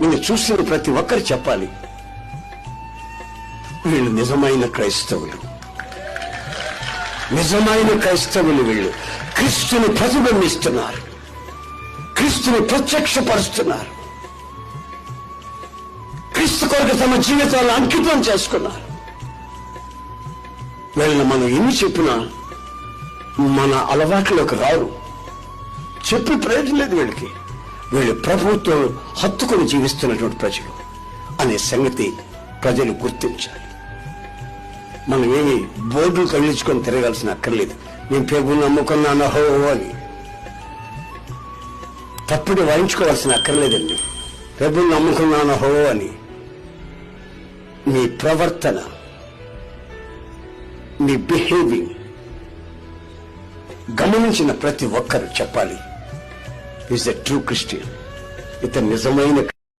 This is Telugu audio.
నిన్ను చూసిన ప్రతి ఒక్కరు చెప్పాలి, వీళ్ళు నిజమైన క్రైస్తవులు, నిజమైన క్రైస్తవులు. వీళ్ళు క్రీస్తుని ప్రతిబింబిస్తున్నారు, క్రీస్తుని ప్రత్యక్షపరుస్తున్నారు, క్రీస్తు కొరకు తమ జీవితాలను అంకితం చేసుకున్నారు. వీళ్ళని మనం ఎన్ని చెప్పినా మన అలవాట్లోకి రారు, చెప్పి ప్రయోజనం లేదు వీళ్ళకి. వీళ్ళు ప్రభుత్వం హత్తుకొని జీవిస్తున్నటువంటి ప్రజలు అనే సంగతి ప్రజలు గుర్తించాలి. మనం ఏమి బోర్డులు కదిలించుకొని తిరగాల్సిన అక్కర్లేదు. నేను ప్రభువుని నమ్ముకున్నాను హో అని తప్పుడు వాయించుకోవాల్సిన అక్కర్లేదండి. ప్రభువుని నమ్ముకున్నాను హో అని నీ ప్రవర్తన, నీ బిహేవింగ్ గమనించిన ప్రతి ఒక్కరు చెప్పాలి, ఈజ్ ఎ ట్రూ క్రిస్టియన్, ఇతను నిజమైన